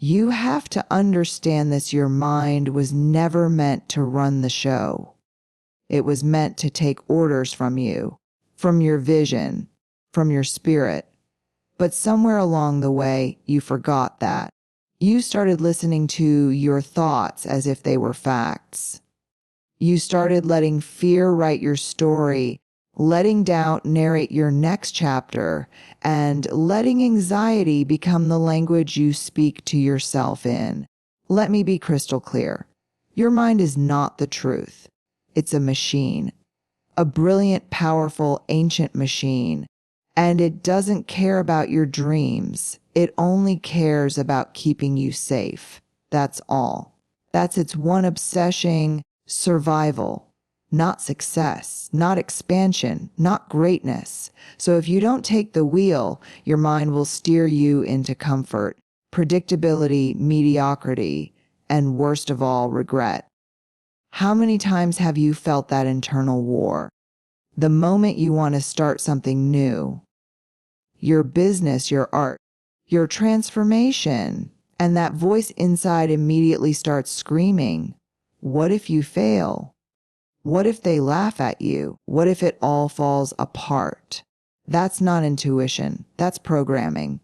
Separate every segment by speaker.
Speaker 1: You have to understand this. Your mind was never meant to run the show. It was meant to take orders from you, from your vision, from your spirit. But somewhere along the way, you forgot that. You started listening to your thoughts as if they were facts. You started letting fear write your story, letting doubt narrate your next chapter, and letting anxiety become the language you speak to yourself in. Let me be crystal clear. Your mind is not the truth. It's a machine, a brilliant, powerful, ancient machine, and it doesn't care about your dreams. It only cares about keeping you safe. That's all. That's its one obsession: survival. Not success, not expansion, not greatness. So if you don't take the wheel, your mind will steer you into comfort, predictability, mediocrity, and worst of all, regret. How many times have you felt that internal war? The moment you want to start something new, your business, your art, your transformation, and that voice inside immediately starts screaming, what if you fail? What if they laugh at you? What if it all falls apart? That's not intuition. That's programming.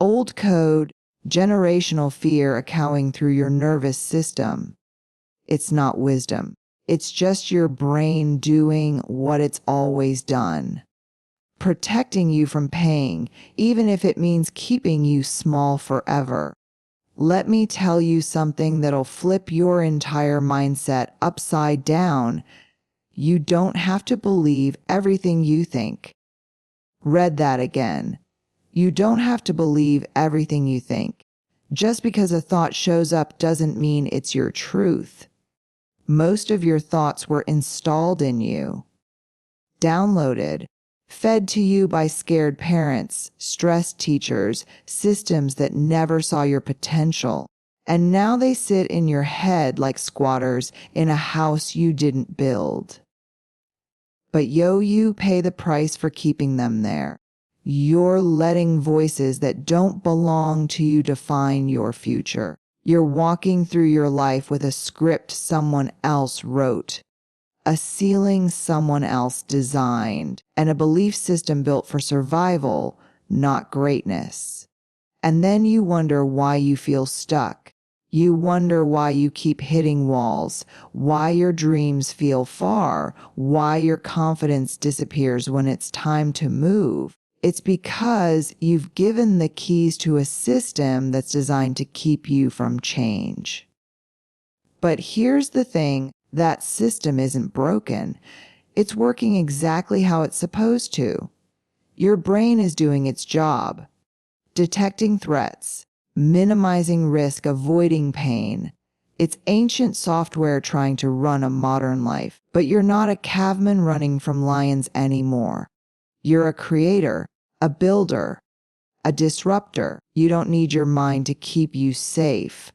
Speaker 1: Old code, generational fear echoing through your nervous system. It's not wisdom. It's just your brain doing what it's always done. Protecting you from pain, even if it means keeping you small forever. Let me tell you something that'll flip your entire mindset upside down. You don't have to believe everything you think. Read that again. You don't have to believe everything you think. Just because a thought shows up doesn't mean it's your truth. Most of your thoughts were installed in you, downloaded, fed to you by scared parents, stressed teachers, systems that never saw your potential. And now they sit in your head like squatters in a house you didn't build. But you pay the price for keeping them there. You're letting voices that don't belong to you define your future. You're walking through your life with a script someone else wrote, a ceiling someone else designed, and a belief system built for survival, not greatness. And then you wonder why you feel stuck. You wonder why you keep hitting walls, why your dreams feel far, why your confidence disappears when it's time to move. It's because you've given the keys to a system that's designed to keep you from change. But here's the thing, that system isn't broken. It's working exactly how it's supposed to. Your brain is doing its job, detecting threats, minimizing risk, avoiding pain. It's ancient software trying to run a modern life, but you're not a caveman running from lions anymore. You're a creator, a builder, a disruptor. You don't need your mind to keep you safe.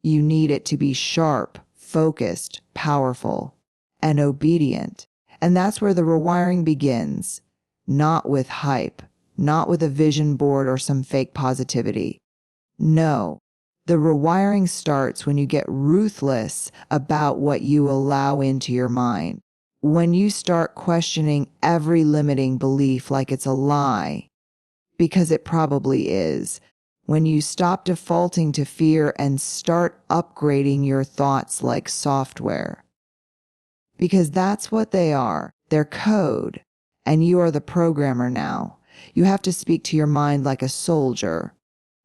Speaker 1: You need it to be sharp, focused, powerful, and obedient. And that's where the rewiring begins. Not with hype, not with a vision board or some fake positivity. No, the rewiring starts when you get ruthless about what you allow into your mind. When you start questioning every limiting belief like it's a lie, because it probably is. When you stop defaulting to fear and start upgrading your thoughts like software. Because that's what they are. They're code. And you are the programmer now. You have to speak to your mind like a soldier,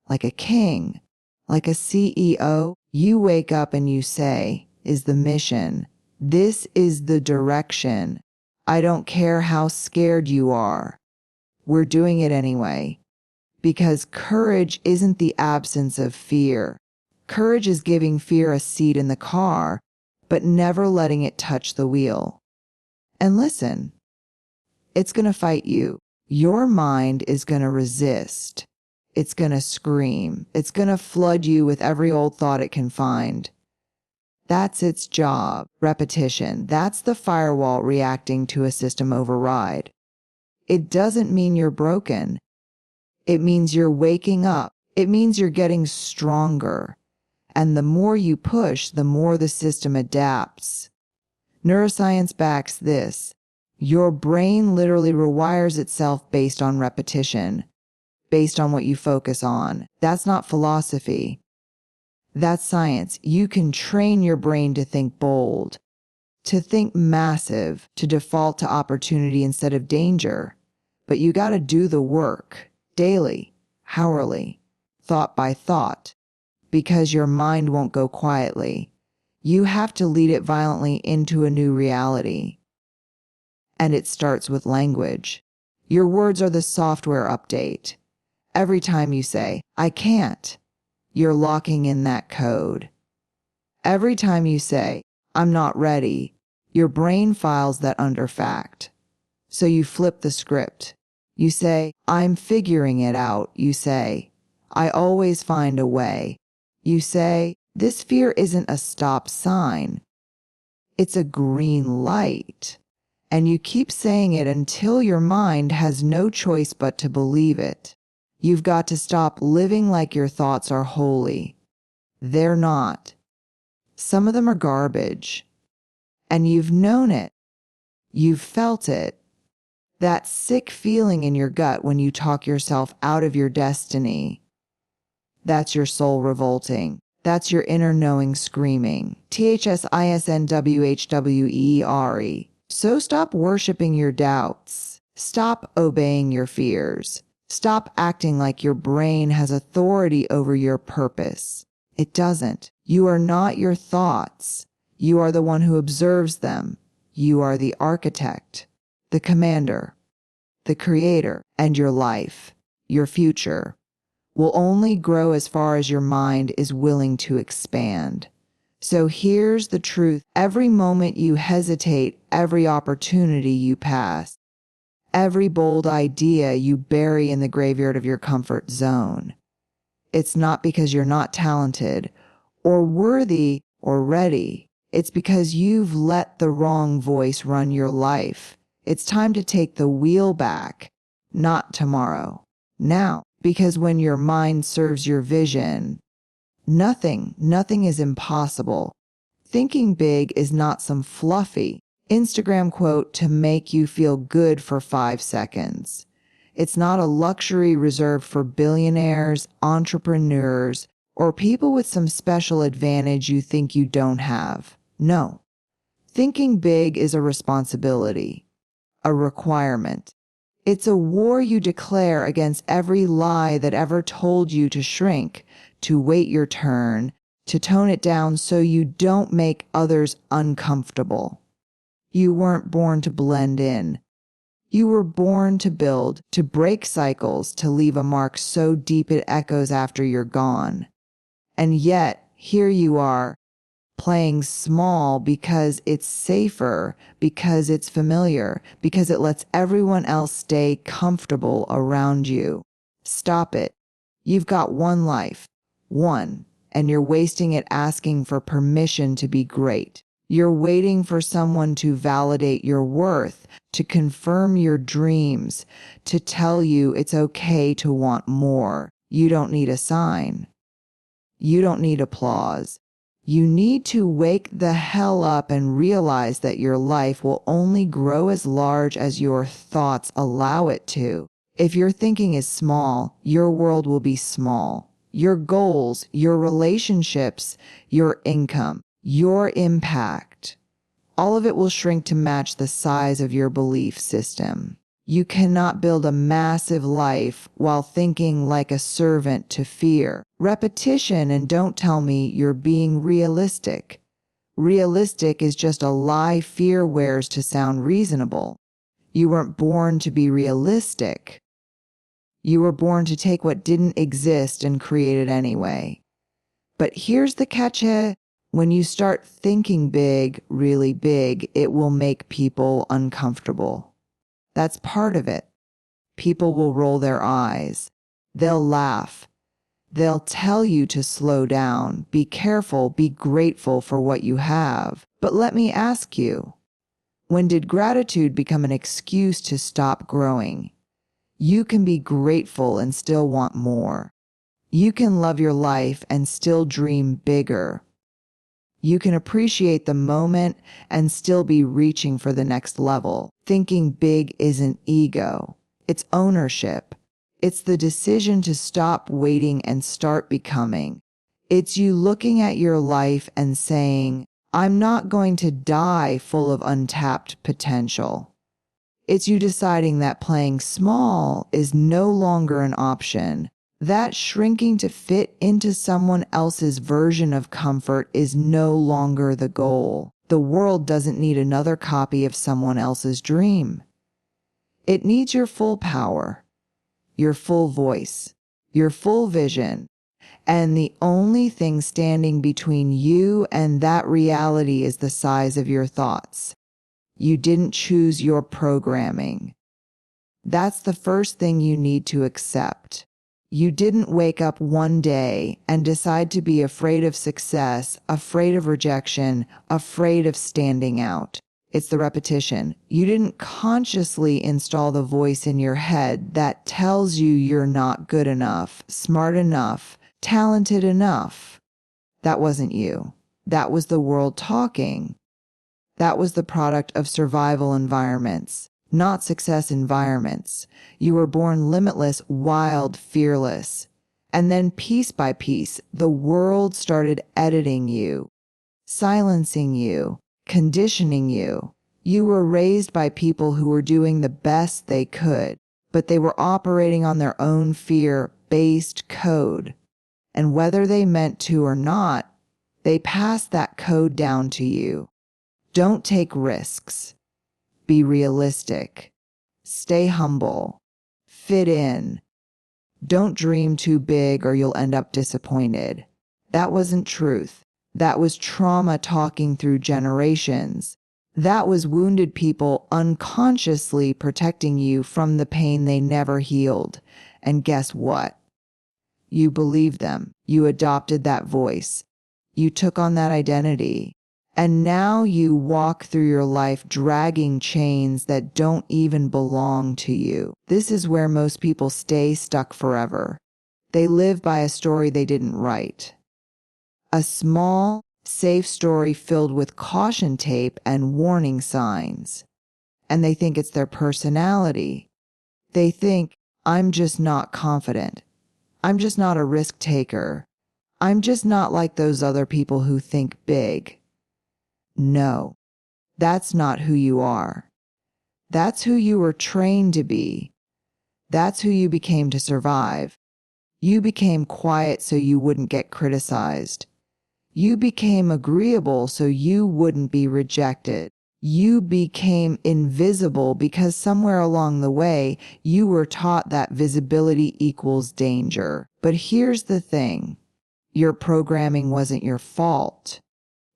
Speaker 1: like a king, like a CEO. You wake up and you say, is the mission. This is the direction. I don't care how scared you are. We're doing it anyway. Because courage isn't the absence of fear. Courage is giving fear a seat in the car, but never letting it touch the wheel. And listen, it's going to fight you. Your mind is going to resist. It's going to scream. It's going to flood you with every old thought it can find. That's its job. Repetition. That's the firewall reacting to a system override. It doesn't mean you're broken. It means you're waking up. It means you're getting stronger. And the more you push, the more the system adapts. Neuroscience backs this. Your brain literally rewires itself based on repetition, based on what you focus on. That's not philosophy. That's science. You can train your brain to think bold, to think massive, to default to opportunity instead of danger. But you got to do the work, daily, hourly, thought by thought, because your mind won't go quietly. You have to lead it violently into a new reality. And it starts with language. Your words are the software update. Every time you say, I can't, you're locking in that code. Every time you say, I'm not ready, your brain files that under fact. So you flip the script. You say, I'm figuring it out. You say, I always find a way. You say, this fear isn't a stop sign. It's a green light. And you keep saying it until your mind has no choice but to believe it. You've got to stop living like your thoughts are holy. They're not. Some of them are garbage. And you've known it. You've felt it. That sick feeling in your gut when you talk yourself out of your destiny. That's your soul revolting. That's your inner knowing screaming. THSISNWHWERE. So stop worshiping your doubts. Stop obeying your fears. Stop acting like your brain has authority over your purpose. It doesn't. You are not your thoughts. You are the one who observes them. You are the architect, the commander, the creator, and your life, your future, will only grow as far as your mind is willing to expand. So here's the truth. Every moment you hesitate, every opportunity you pass, every bold idea you bury in the graveyard of your comfort zone, it's not because you're not talented or worthy or ready. It's because you've let the wrong voice run your life. It's time to take the wheel back, not tomorrow, now. Because when your mind serves your vision, nothing is impossible. Thinking big is not some fluffy Instagram quote to make you feel good for 5 seconds. It's not a luxury reserved for billionaires, entrepreneurs, or people with some special advantage you think you don't have. No. Thinking big is a responsibility, a requirement. It's a war you declare against every lie that ever told you to shrink, to wait your turn, to tone it down so you don't make others uncomfortable. You weren't born to blend in. You were born to build, to break cycles, to leave a mark so deep it echoes after you're gone. And yet, here you are, playing small because it's safer, because it's familiar, because it lets everyone else stay comfortable around you. Stop it. You've got one life, one, and you're wasting it asking for permission to be great. You're waiting for someone to validate your worth, to confirm your dreams, to tell you it's okay to want more. You don't need a sign. You don't need applause. You need to wake the hell up and realize that your life will only grow as large as your thoughts allow it to. If your thinking is small, your world will be small. Your goals, your relationships, your income, your impact, all of it will shrink to match the size of your belief system. You cannot build a massive life while thinking like a servant to fear. Repetition, and don't tell me you're being realistic. Realistic is just a lie fear wears to sound reasonable. You weren't born to be realistic. You were born to take what didn't exist and create it anyway. But here's the catch. When you start thinking big, really big, it will make people uncomfortable. That's part of it. People will roll their eyes. They'll laugh. They'll tell you to slow down, be careful, be grateful for what you have. But let me ask you, when did gratitude become an excuse to stop growing? You can be grateful and still want more. You can love your life and still dream bigger. You can appreciate the moment and still be reaching for the next level. Thinking big isn't ego. It's ownership. It's the decision to stop waiting and start becoming. It's you looking at your life and saying, I'm not going to die full of untapped potential. It's you deciding that playing small is no longer an option. That shrinking to fit into someone else's version of comfort is no longer the goal. The world doesn't need another copy of someone else's dream. It needs your full power, your full voice, your full vision, and the only thing standing between you and that reality is the size of your thoughts. You didn't choose your programming. That's the first thing you need to accept. You didn't wake up one day and decide to be afraid of success, afraid of rejection, afraid of standing out. It's the repetition. You didn't consciously install the voice in your head that tells you you're not good enough, smart enough, talented enough. That wasn't you. That was the world talking. That was the product of survival environments, not success environments. You were born limitless, wild, fearless. And then piece by piece, the world started editing you, silencing you, conditioning you. You were raised by people who were doing the best they could, but they were operating on their own fear-based code. And whether they meant to or not, they passed that code down to you. Don't take risks. Be realistic. Stay humble. Fit in. Don't dream too big or you'll end up disappointed. That wasn't truth. That was trauma talking through generations. That was wounded people unconsciously protecting you from the pain they never healed. And guess what? You believed them. You adopted that voice. You took on that identity. And now you walk through your life dragging chains that don't even belong to you. This is where most people stay stuck forever. They live by a story they didn't write. A small, safe story filled with caution tape and warning signs. And they think it's their personality. They think, I'm just not confident. I'm just not a risk taker. I'm just not like those other people who think big. No, that's not who you are. That's who you were trained to be. That's who you became to survive. You became quiet so you wouldn't get criticized. You became agreeable so you wouldn't be rejected. You became invisible because somewhere along the way, you were taught that visibility equals danger. But here's the thing. Your programming wasn't your fault.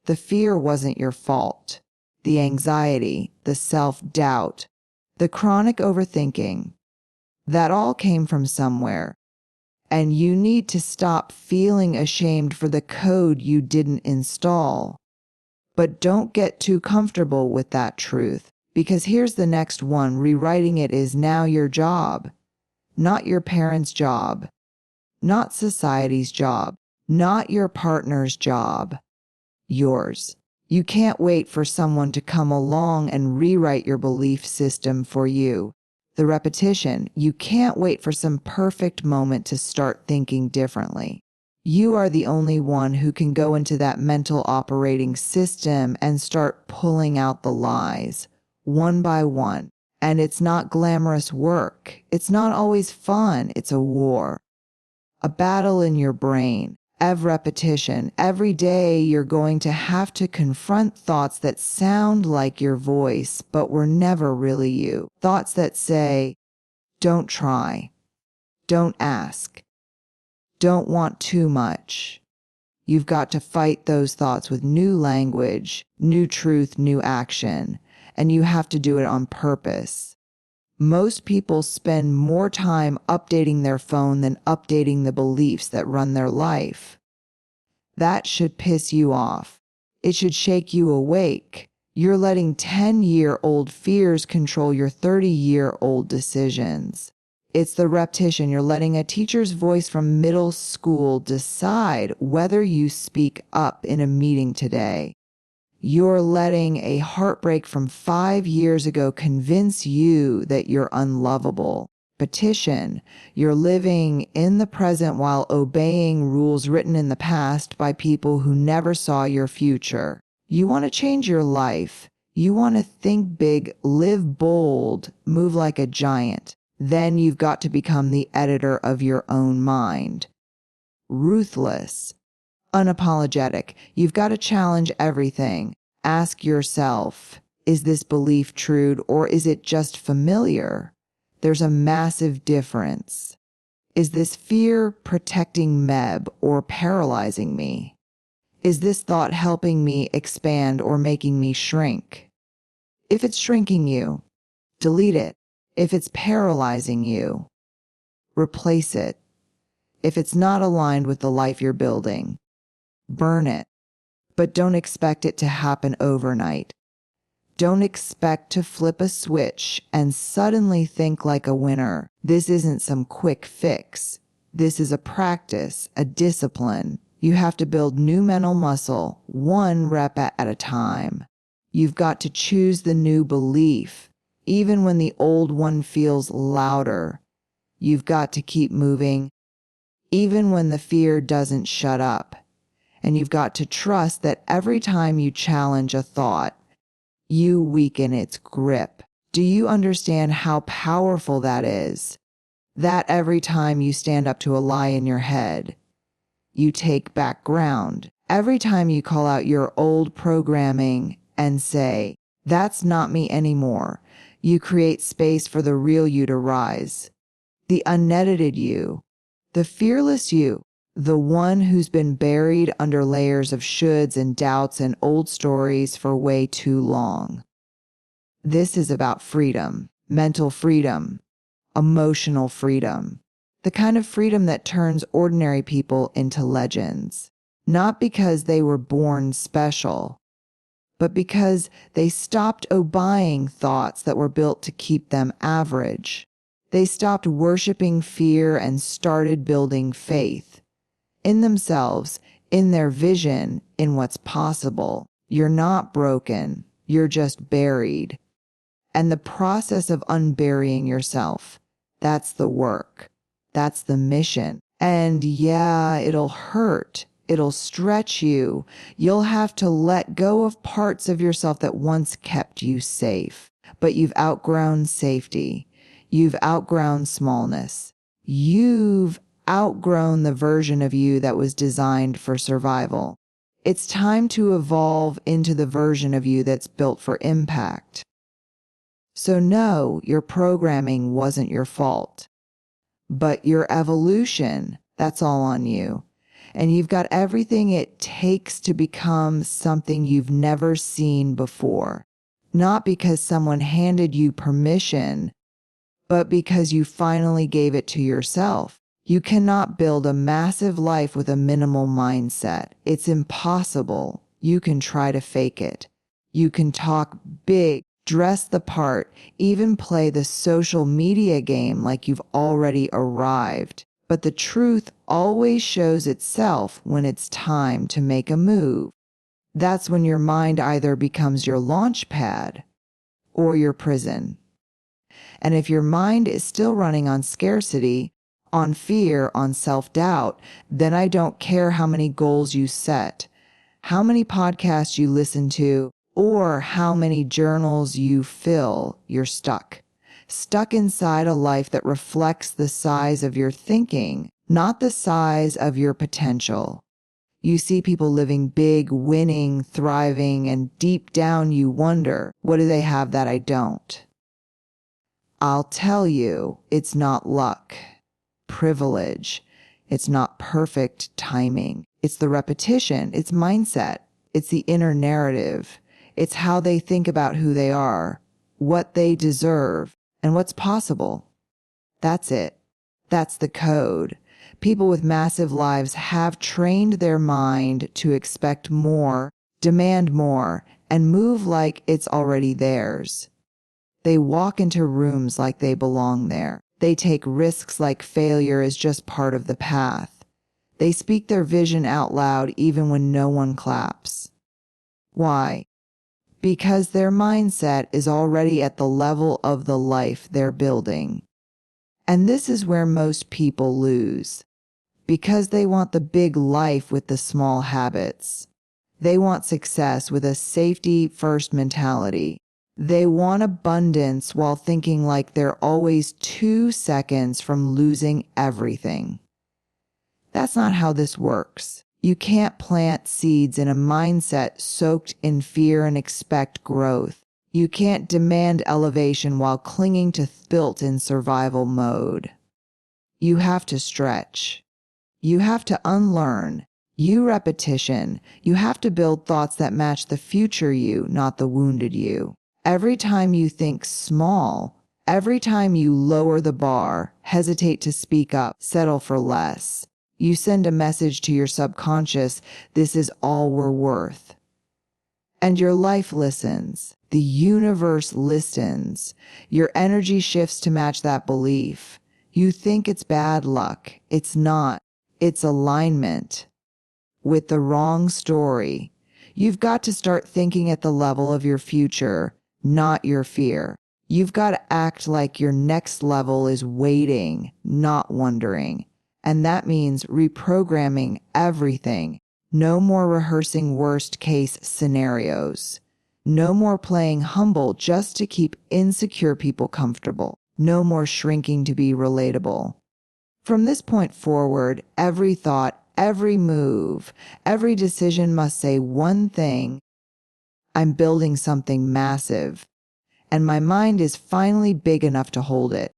Speaker 1: The fear wasn't your fault. The anxiety, the self-doubt, the chronic overthinking, that all came from somewhere. And you need to stop feeling ashamed for the code you didn't install. But don't get too comfortable with that truth, because here's the next one. Rewriting it is now your job, not your parents' job, not society's job, not your partner's job. Yours. You can't wait for someone to come along and rewrite your belief system for you. The repetition. You can't wait for some perfect moment to start thinking differently. You are the only one who can go into that mental operating system and start pulling out the lies, one by one. And it's not glamorous work. It's not always fun. It's a war. A battle in your brain. Every repetition, every day you're going to have to confront thoughts that sound like your voice, but were never really you. Thoughts that say, don't try, don't ask, don't want too much. You've got to fight those thoughts with new language, new truth, new action, and you have to do it on purpose. Most people spend more time updating their phone than updating the beliefs that run their life. That should piss you off. It should shake you awake. You're letting 10-year-old fears control your 30-year-old decisions. It's the repetition. You're letting a teacher's voice from middle school decide whether you speak up in a meeting today. You're letting a heartbreak from 5 years ago convince you that you're unlovable. Petition. You're living in the present while obeying rules written in the past by people who never saw your future. You want to change your life. You want to think big, live bold, move like a giant. Then you've got to become the editor of your own mind. Ruthless. Unapologetic. You've got to challenge everything. Ask yourself, is this belief true or is it just familiar? There's a massive difference. Is this fear protecting Meb or paralyzing me? Is this thought helping me expand or making me shrink? If it's shrinking you, delete it. If it's paralyzing you, replace it. If it's not aligned with the life you're building, burn it. But don't expect it to happen overnight. Don't expect to flip a switch and suddenly think like a winner. This isn't some quick fix. This is a practice, a discipline. You have to build new mental muscle, one rep at a time. You've got to choose the new belief, even when the old one feels louder. You've got to keep moving, even when the fear doesn't shut up. And you've got to trust that every time you challenge a thought, you weaken its grip. Do you understand how powerful that is? That every time you stand up to a lie in your head, you take back ground. Every time you call out your old programming and say, that's not me anymore, you create space for the real you to rise. The unedited you, the fearless you, the one who's been buried under layers of shoulds and doubts and old stories for way too long. This is about freedom, mental freedom, emotional freedom, the kind of freedom that turns ordinary people into legends, not because they were born special, but because they stopped obeying thoughts that were built to keep them average. They stopped worshiping fear and started building faith in themselves, in their vision, in what's possible. You're not broken. You're just buried. And the process of unburying yourself, that's the work. That's the mission. And yeah, it'll hurt. It'll stretch you. You'll have to let go of parts of yourself that once kept you safe. But you've outgrown safety. You've outgrown smallness. You've outgrown the version of you that was designed for survival. It's time to evolve into the version of you that's built for impact. So no, your programming wasn't your fault, but your evolution, that's all on you. And you've got everything it takes to become something you've never seen before. Not because someone handed you permission, but because you finally gave it to yourself. You cannot build a massive life with a minimal mindset. It's impossible. You can try to fake it. You can talk big, dress the part, even play the social media game like you've already arrived. But the truth always shows itself when it's time to make a move. That's when your mind either becomes your launch pad or your prison. And if your mind is still running on scarcity, on fear, on self-doubt, then I don't care how many goals you set, how many podcasts you listen to, or how many journals you fill, you're stuck. Stuck inside a life that reflects the size of your thinking, not the size of your potential. You see people living big, winning, thriving, and deep down you wonder, what do they have that I don't? I'll tell you, it's not luck, privilege. It's not perfect timing. It's the repetition. It's mindset. It's the inner narrative. It's how they think about who they are, what they deserve, and what's possible. That's it. That's the code. People with massive lives have trained their mind to expect more, demand more, and move like it's already theirs. They walk into rooms like they belong there. They take risks like failure is just part of the path. They speak their vision out loud even when no one claps. Why? Because their mindset is already at the level of the life they're building. And this is where most people lose. Because they want the big life with the small habits. They want success with a safety-first mentality. They want abundance while thinking like they're always 2 seconds from losing everything. That's not how this works. You can't plant seeds in a mindset soaked in fear and expect growth. You can't demand elevation while clinging to built-in survival mode. You have to stretch. You have to unlearn. Repetition. You have to build thoughts that match the future you, not the wounded you. Every time you think small, every time you lower the bar, hesitate to speak up, settle for less, you send a message to your subconscious, this is all we're worth. And your life listens. The universe listens. Your energy shifts to match that belief. You think it's bad luck. It's not. It's alignment with the wrong story. You've got to start thinking at the level of your future, not your fear. You've got to act like your next level is waiting, not wondering. And that means reprogramming everything. No more rehearsing worst-case scenarios. No more playing humble just to keep insecure people comfortable. No more shrinking to be relatable. From this point forward, every thought, every move, every decision must say one thing: I'm building something massive, and my mind is finally big enough to hold it.